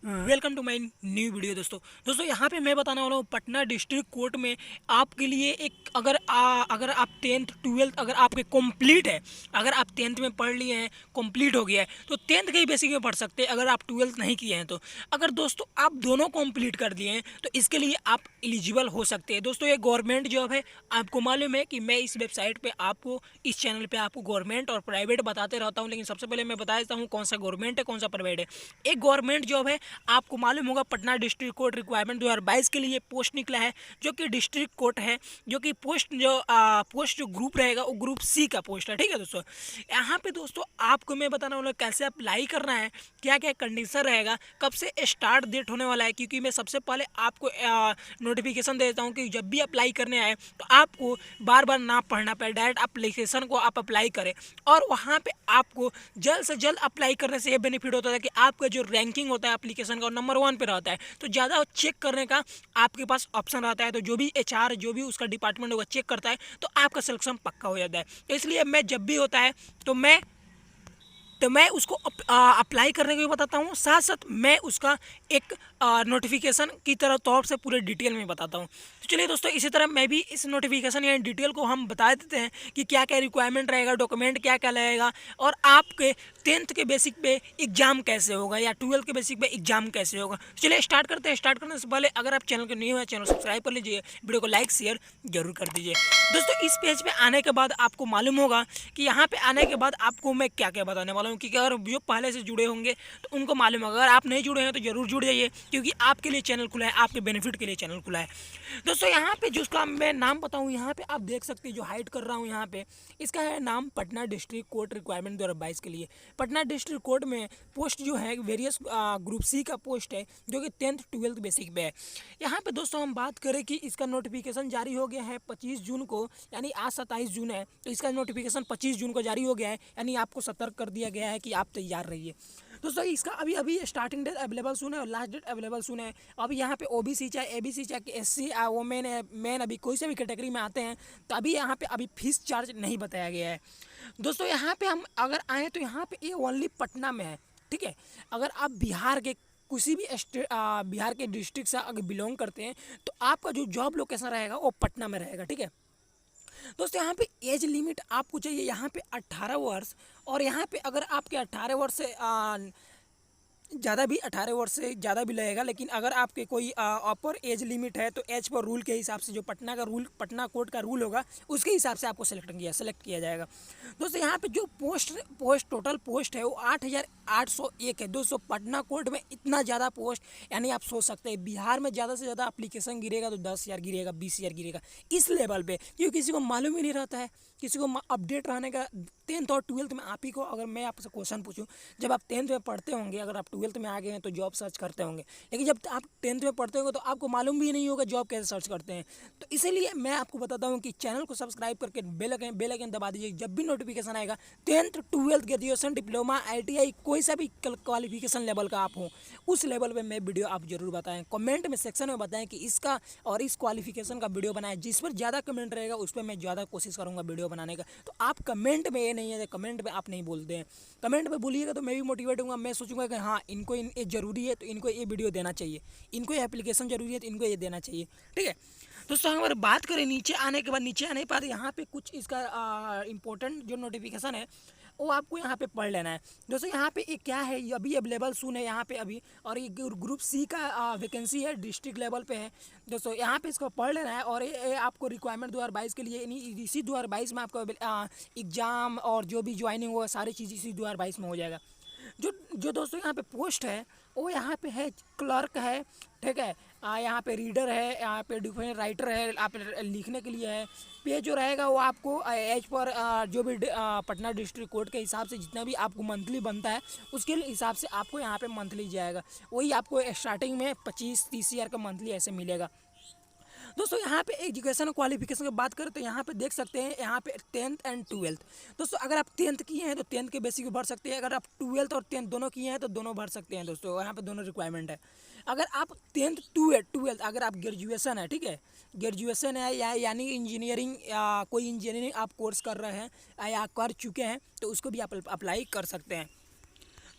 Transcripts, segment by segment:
Welcome to my new video. दोस्तों यहाँ पे मैं बताने वाला हूँ पटना डिस्ट्रिक्ट कोर्ट में आपके लिए एक अगर आप टेंथ ट्वेल्थ अगर आपके कंप्लीट है, अगर आप टेंथ में पढ़ लिए हैं, कंप्लीट हो गया है, तो टेंथ के ही बेसिक में पढ़ सकते हैं। अगर आप ट्वेल्थ नहीं किए हैं तो अगर दोस्तों आप दोनों कंप्लीट कर दिए हैं तो इसके लिए आप एलिजिबल हो सकते हैं। दोस्तों ये गवर्नमेंट जॉब है। आपको मालूम है कि मैं इस वेबसाइट पे आपको, इस चैनल पे आपको गवर्नमेंट और प्राइवेट बताते रहता हूँ, लेकिन सबसे पहले मैं बता देता हूँ कौन सा गवर्नमेंट है कौन सा प्राइवेट है। एक गवर्नमेंट जॉब है। आपको मालूम होगा पटना डिस्ट्रिक्ट कोर्ट रिक्वायरमेंट 2022 के लिए पोस्ट निकला है, जो कि डिस्ट्रिक्ट कोर्ट है, जो कि पोस्ट जो ग्रुप रहेगा वो ग्रुप सी का पोस्ट है। ठीक है दोस्तों, यहाँ पे दोस्तों आपको मैं बताना वाला कैसे अप्लाई करना है, क्या क्या कंडीशन रहेगा, कब से स्टार्ट डेट होने वाला है। क्योंकि मैं सबसे पहले आपको नोटिफिकेशन दे देता हूँ कि जब भी अप्लाई करने आए तो आपको बार बार ना पढ़ना पड़े, डायरेक्ट एप्लीकेशन को आप अप्लाई करें। और वहाँ पे आपको जल्द से जल्द अप्लाई करने से ये बेनिफिट होता है कि आपका जो रैंकिंग होता है एप्लीकेशन का नंबर 1 पे रहता है, तो ज़्यादा चेक करने का आपके पास ऑप्शन रहता है। तो जो भी HR जो भी उसका डिपार्टमेंट होगा चेक करता है, तो आपका सिलेक्शन पक्का हो जाता है। तो इसलिए मैं जब भी होता है तो मैं उसको अप्लाई करने को भी बताता हूँ, साथ साथ मैं उसका एक नोटिफिकेशन की तरह तौर से पूरे डिटेल में बताता हूँ। तो चलिए दोस्तों, इसी तरह मैं भी इस नोटिफिकेशन या डिटेल को हम बता देते हैं कि क्या क्या रिक्वायरमेंट रहेगा, डॉक्यूमेंट क्या क्या लगेगा, और आपके टेंथ के बेसिक पे एग्जाम कैसे होगा या ट्वेल्थ के बेसिक पे एग्जाम कैसे होगा। तो चलिए स्टार्ट करते हैं। स्टार्ट करने से पहले अगर आप चैनल के न्यू है, चैनल सब्सक्राइब कर लीजिए, वीडियो को लाइक शेयर जरूर कर दीजिए। दोस्तों इस पेज पे आने के बाद आपको मालूम होगा कि यहाँ पे आने के बाद आपको मैं क्या क्या बताने वाला हूँ, क्योंकि अगर जो पहले से जुड़े होंगे तो उनको मालूम होगा। अगर आप नहीं जुड़े हैं तो जरूर जुड़ जाइए, क्योंकि आपके लिए चैनल खुला है, आपके बेनिफिट के लिए चैनल खुला है। दोस्तों यहाँ पे जिसका मैं नाम बताऊँ, यहाँ पे आप देख सकते हैं जो हाइड कर रहा हूँ, यहाँ पे इसका है नाम पटना डिस्ट्रिक्ट कोर्ट रिक्वायरमेंट 2022 के लिए। पटना डिस्ट्रिक्ट कोर्ट में पोस्ट जो है वेरियस ग्रुप सी का पोस्ट है, जो कि टेंथ ट्वेल्थ बेसिक पे है। यहाँ पे दोस्तों हम बात करें कि इसका नोटिफिकेशन जारी हो गया है 25 जून को, यानी आज 27 जून है, तो इसका नोटिफिकेशन 25 जून को जारी हो गया है, यानी आपको सतर्क कर दिया गया है कि आप तैयार रहिए। दोस्तों इसका अभी अभी स्टार्टिंग डेट अवेलेबल सुन है और लास्ट डेट अवेलेबल सुन है। अभी यहाँ पे OBC चाहे ABC चाहे SC वोमेन है, मैन, अभी कोई से भी कैटेगरी में आते हैं तो अभी यहाँ पे अभी फीस चार्ज नहीं बताया गया है। दोस्तों यहाँ पे हम अगर आए तो यहाँ पे ये ओनली पटना में है। ठीक है, अगर आप बिहार के किसी भी बिहार के डिस्ट्रिक्ट से अगर बिलोंग करते हैं तो आपका जो जॉब लोकेशन रहेगा वो पटना में रहेगा। ठीक है दोस्तों, यहाँ पे एज लिमिट आपको चाहिए यहाँ पे 18 वर्ष, और यहाँ पे अगर आपके 18 वर्ष से ज़्यादा भी 18 वर्ष से ज़्यादा भी लगेगा, लेकिन अगर आपके कोई अपर एज लिमिट है तो एज पर रूल के हिसाब से जो पटना कोर्ट का रूल होगा उसके हिसाब से आपको सेलेक्ट किया जाएगा। दोस्तों यहाँ पे जो पोस्ट टोटल पोस्ट है वो 8801 है। दोस्तों पटना कोर्ट में इतना ज़्यादा पोस्ट, यानी आप सोच सकते हैं बिहार में ज़्यादा से ज़्यादा एप्लीकेशन गिरेगा तो 10,000 गिरेगा, 20,000 गिरेगा इस लेवल पे, क्योंकि किसी को मालूम ही नहीं रहता है, किसी को अपडेट रहने का। टेंथ और ट्वेल्थ में आप ही को अगर मैं आपसे क्वेश्चन पूछूं, जब आप टेंथ में पढ़ते होंगे, अगर आप ट्वेल्थ में आ गए हैं तो जॉब सर्च करते होंगे, लेकिन जब आप टेंथ में पढ़ते होंगे तो आपको मालूम भी नहीं होगा जॉब कैसे सर्च करते हैं। तो इसीलिए मैं आपको बताता हूँ कि चैनल को सब्सक्राइब करके बेल आइकन दबा दीजिए। जब भी नोटिफिकेशन आएगा, tenth twelfth graduation diploma ITI कोई सा भी क्वालिफिकेशन लेवल का आप हो, उस लेवल पर मैं वीडियो आप जरूर बताएं। कमेंट में सेक्शन में बताएं कि इसका और इस क्वालिफिकेशन का वीडियो बनाएं। जिस पर ज़्यादा कमेंट रहेगा उस पर मैं ज़्यादा कोशिश करूँगा वीडियो बनाने का। तो आप कमेंट में, ये नहीं है कमेंट पे आप नहीं बोलते हैं, कमेंट पे बोलिएगा तो मैं भी मोटिवेट होऊंगा। मैं सोचूंगा कि हाँ इनको ये ज़रूरी है तो इनको ये वीडियो देना चाहिए, इनको ये एप्लीकेशन ज़रूरी है तो इनको ये देना चाहिए। ठीक है दोस्तों, अगर बात करें नीचे आने के बाद, नीचे आने के बाद यहाँ पे कुछ इसका इम्पोर्टेंट जो नोटिफिकेशन है वो आपको यहाँ पे पढ़ लेना है। दोस्तों यहाँ पे एक क्या है, ये अभी अवेलेबल सुन है यहाँ पे अभी, और ये ग्रुप सी का वैकेंसी है, डिस्ट्रिक्ट लेवल पे है। दोस्तों यहाँ पे इसको पढ़ लेना है, और ये आपको रिक्वायरमेंट 2022 के लिए, इसी 2022 में आपका एग्ज़ाम और जो भी ज्वाइनिंग होगा सारी चीज़ इसी 2022 में हो जाएगा। जो दोस्तों यहाँ पे पोस्ट है वो यहाँ पे है क्लर्क है। ठीक है, यहाँ पे रीडर है, यहाँ पे डिफेंस राइटर है, आप लिखने के लिए है। पे जो रहेगा वो आपको एज पर जो भी पटना डिस्ट्रिक्ट कोर्ट के हिसाब से जितना भी आपको मंथली बनता है उसके हिसाब से आपको यहाँ पे मंथली जाएगा। वही आपको स्टार्टिंग में 25-30 हज़ार का मंथली ऐसे मिलेगा। दोस्तों यहाँ पे एजुकेशन क्वालिफिकेशन की बात करें तो यहाँ पे देख सकते हैं, यहाँ पे टेंथ एंड ट्वेल्थ। दोस्तों अगर आप टेंथ किए हैं तो टेंथ के बेसिक पे भर सकते हैं, अगर आप ट्वेल्थ और टेंथ दोनों किए हैं तो दोनों भर सकते हैं। दोस्तों यहाँ पे दोनों रिक्वायरमेंट है। अगर आप टेंथ ट्वेल्थ अगर आप ग्रेजुएशन है, ठीक है, ग्रेजुएशन है या यानी इंजीनियरिंग या कोई इंजीनियरिंग आप कोर्स कर रहे हैं या कर चुके हैं तो उसको भी आप अप्लाई कर सकते हैं।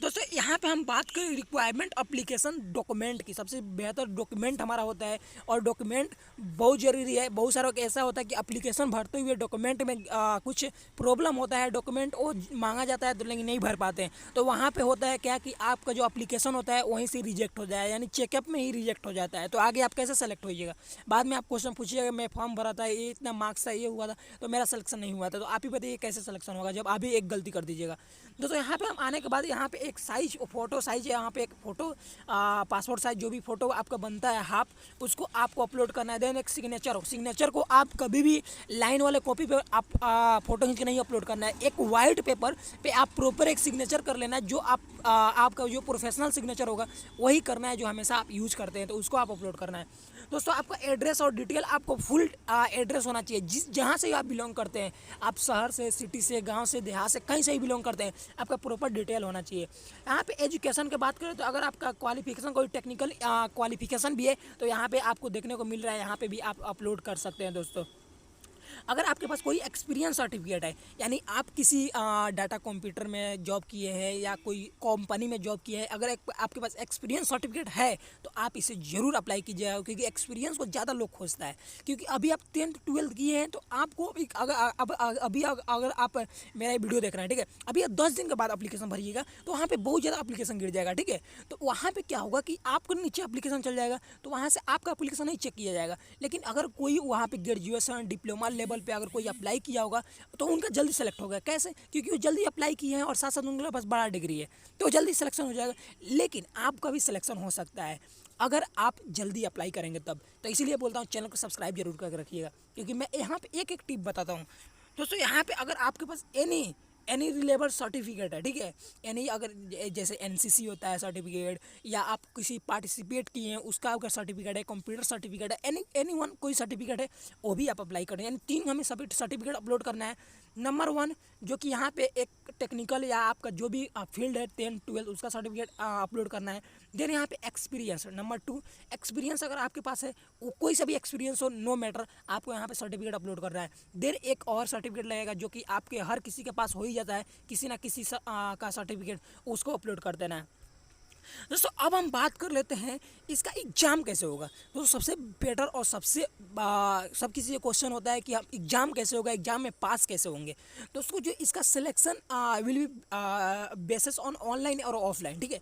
दोस्तों यहाँ पे हम बात करें रिक्वायरमेंट एप्लीकेशन डॉक्यूमेंट की। सबसे बेहतर डॉक्यूमेंट हमारा होता है और डॉक्यूमेंट बहुत ज़रूरी है। बहुत सारों का ऐसा होता है कि एप्लीकेशन भरते हुए डॉक्यूमेंट में कुछ प्रॉब्लम होता है, डॉक्यूमेंट वो मांगा जाता है तो लेकिन नहीं भर पाते हैं। तो वहाँ पे होता है क्या कि आपका जो एप्लीकेशन होता है वहीं से रिजेक्ट हो जाए, यानी चेकअप में ही रिजेक्ट हो जाता है। तो आगे आप कैसे सेलेक्ट होइएगा? बाद में आप क्वेश्चन पूछिएगा, मैं फॉर्म भरा था, ये इतना मार्क्स था, ये हुआ था, तो मेरा सिलेक्शन नहीं हुआ था। तो आप ही बताइए कैसे सिलेक्शन होगा जब आप भी एक गलती कर दीजिएगा। दोस्तों यहाँ पे हम आने के बाद यहाँ पे एक साइज फ़ोटो साइज है, यहाँ पे एक फ़ोटो पासपोर्ट साइज जो भी फ़ोटो आपका बनता है हाफ, उसको आपको अपलोड करना है। देन एक सिग्नेचर को आप कभी भी लाइन वाले कॉपी पे आप फ़ोटो खींच के नहीं अपलोड करना है। एक वाइट पेपर पे आप प्रॉपर एक सिग्नेचर कर लेना है, जो आपका जो प्रोफेशनल सिग्नेचर होगा वही करना है, जो हमेशा आप यूज़ करते हैं, तो उसको आप अपलोड करना है। दोस्तों आपका एड्रेस और डिटेल, आपको फुल एड्रेस होना चाहिए जिस जहाँ से आप बिलोंग करते हैं। आप शहर से, सिटी से, गांव से, देहात से, कहीं से ही बिलोंग करते हैं, आपका प्रॉपर डिटेल होना चाहिए। यहाँ पे एजुकेशन की बात करें तो अगर आपका क्वालिफिकेशन कोई टेक्निकल क्वालिफिकेशन भी है तो यहाँ पे आपको देखने को मिल रहा है, यहाँ पे भी आप अपलोड कर सकते हैं। दोस्तों अगर आपके पास कोई एक्सपीरियंस सर्टिफिकेट है, यानी आप किसी डाटा कंप्यूटर में जॉब किए हैं या कोई कंपनी में जॉब किए हैं, अगर आपके पास एक्सपीरियंस सर्टिफिकेट है तो आप इसे ज़रूर अप्लाई कीजिएगा, क्योंकि एक्सपीरियंस को ज़्यादा लोग खोजता है। क्योंकि अभी आप 10th 12th किए हैं तो आपको अगर आप मेरा ये वीडियो देख रहे हैं, ठीक है, अभी 10 दिन के बाद एप्लीकेशन भरिएगा तो वहाँ पे बहुत ज़्यादा एप्लीकेशन गिर जाएगा, ठीक है। तो वहाँ पे क्या होगा कि आपको नीचे एप्लीकेशन चल जाएगा, तो वहाँ से आपका एप्लीकेशन नहीं चेक किया जाएगा। लेकिन अगर कोई वहाँ पे ग्रेजुएशन डिप्लोमा लेवल पे अगर कोई अप्लाई किया होगा तो उनका जल्दी सेलेक्ट होगा। कैसे? क्योंकि वो जल्दी अप्लाई किए हैं और साथ साथ उनके पास बड़ा डिग्री है, तो जल्दी सिलेक्शन हो जाएगा। लेकिन आपका भी सिलेक्शन हो सकता है अगर आप जल्दी अप्लाई करेंगे तब। तो इसीलिए बोलता हूँ चैनल को सब्सक्राइब जरूर करके रखिएगा, क्योंकि मैं यहाँ पे एक एक टिप बताता हूँ। दोस्तों यहाँ पे अगर आपके पास एनी रिलेबल सर्टिफिकेट है, ठीक है, यानी अगर जैसे एनसीसी होता है सर्टिफिकेट, या आप किसी पार्टिसिपेट किए हैं उसका अगर सर्टिफिकेट है, कंप्यूटर सर्टिफिकेट है, एनी वन कोई सर्टिफिकेट है, वो भी आप अप्लाई करें। यानी 3 हमें सर्टिफिकेट अपलोड करना है। नंबर 1 जो कि यहाँ पे एक टेक्निकल या आपका जो भी फील्ड है 10th 12th उसका सर्टिफिकेट अपलोड करना है। देन यहाँ पे एक्सपीरियंस, नंबर 2 एक्सपीरियंस अगर आपके पास है, वो कोई सा भी एक्सपीरियंस हो, नो मैटर, आपको यहाँ पे सर्टिफिकेट अपलोड करना है। देन एक और सर्टिफिकेट लगेगा जो कि आपके हर किसी के पास हो ही जाता है, किसी ना किसी का सर्टिफिकेट, उसको अपलोड कर देना है। दोस्तों अब हम बात कर लेते हैं इसका एग्ज़ाम कैसे होगा। तो सबसे बेटर और सबसे सब किसी ये क्वेश्चन होता है कि हम एग्ज़ाम कैसे होगा, एग्ज़ाम में पास कैसे होंगे। दोस्तों जो इसका selection will be basis on online और ऑफलाइन, ठीक है।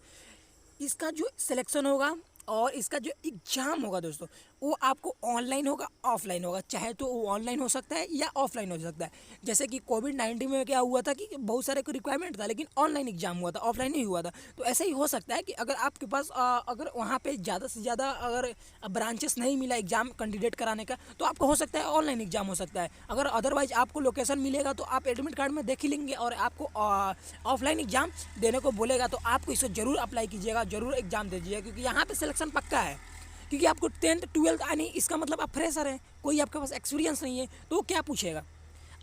इसका जो सिलेक्शन होगा और इसका जो एग्ज़ाम होगा दोस्तों, वो आपको ऑनलाइन होगा, ऑफलाइन होगा। चाहे तो वो ऑनलाइन हो सकता है या ऑफलाइन हो सकता है। जैसे कि कोविड-19 में क्या हुआ था कि बहुत सारे को रिक्वायरमेंट था लेकिन ऑनलाइन एग्ज़ाम हुआ था, ऑफलाइन नहीं हुआ था। तो ऐसे ही हो सकता है कि अगर आपके पास अगर वहाँ पे ज़्यादा से ज़्यादा अगर ब्रांचेस नहीं मिला एग्ज़ाम कैंडिडेट कराने का, तो आपको हो सकता है ऑनलाइन एग्ज़ाम हो सकता है। अगर अदरवाइज आपको लोकेशन मिलेगा तो आप एडमिट कार्ड में देख ही लेंगे और आपको ऑफलाइन एग्ज़ाम देने को बोलेगा, तो आपको इसे ज़रूर अप्लाई कीजिएगा, ज़रूर एग्ज़ाम दीजिएगा, क्योंकि यहाँ पे सिलेक्शन पक्का है। क्योंकि आपको 10th 12th यानी इसका मतलब आप फ्रेशर हैं, कोई आपके पास एक्सपीरियंस नहीं है, तो वो क्या पूछेगा?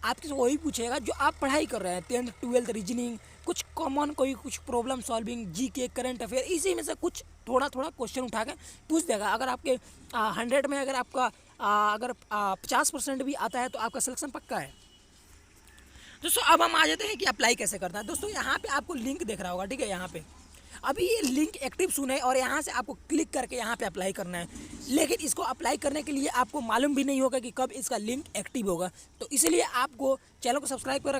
आपसे वही पूछेगा जो आप पढ़ाई कर रहे हैं, 10th 12th रीजनिंग, कुछ कॉमन कोई कुछ problem solving, GK, current affair, इसी में से कुछ थोड़ा थोड़ा क्वेश्चन उठा के पूछ देगा। अगर आपके 100 में अगर आपका अगर 50% भी आता है तो आपका सिलेक्शन पक्का है। दोस्तों अब हम आ जाते हैं कि अप्लाई कैसे करना है। दोस्तों यहाँ पे आपको लिंक दिख रहा होगा, ठीक है, यहाँ पे अभी ये लिंक एक्टिव सुने और यहाँ से आपको क्लिक करके यहाँ पे अप्लाई करना है। लेकिन इसको अप्लाई करने के लिए आपको मालूम भी नहीं होगा कि कब इसका लिंक एक्टिव होगा, तो इसलिए आपको चैनल को सब्सक्राइब कर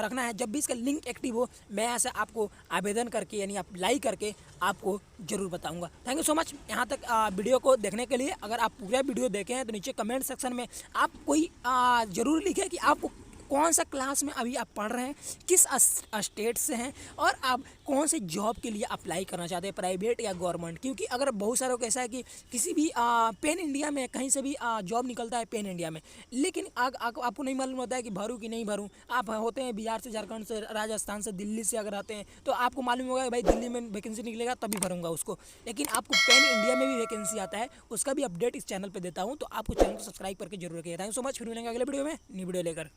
रखना है। जब भी इसका लिंक एक्टिव हो मैं यहाँ से आपको आवेदन करके यानी अप्लाई करके आपको ज़रूर बताऊँगा। थैंक यू सो मच यहाँ तक वीडियो को देखने के लिए। अगर आप पूरा वीडियो देखे हैं तो नीचे कमेंट सेक्शन में आप कोई ज़रूर लिखें कि आपको कौन सा क्लास में अभी आप पढ़ रहे हैं, किस स्टेट से हैं और आप कौन से जॉब के लिए अप्लाई करना चाहते हैं, प्राइवेट या गवर्नमेंट। क्योंकि अगर बहुत सारों को ऐसा है कि किसी भी पैन इंडिया में कहीं से भी जॉब निकलता है पैन इंडिया में, लेकिन आपको नहीं मालूम होता है कि भरूँ कि नहीं भरूँ। आप होते हैं बिहार से, झारखंड से, राजस्थान से, दिल्ली से अगर आते हैं तो आपको मालूम होगा कि भाई दिल्ली में वैकेंसी निकलेगा तभी भरूँगा उसको। लेकिन आपको पैन इंडिया में भी वैकेंसी आता है, उसका भी अपडेट इस चैनल पर देता हूँ, तो आपको चैनल को सब्सक्राइब करके जरूर रखिएगा। Thank you so much. फिर मिलेंगे अगले वीडियो में, न्यू वीडियो लेकर।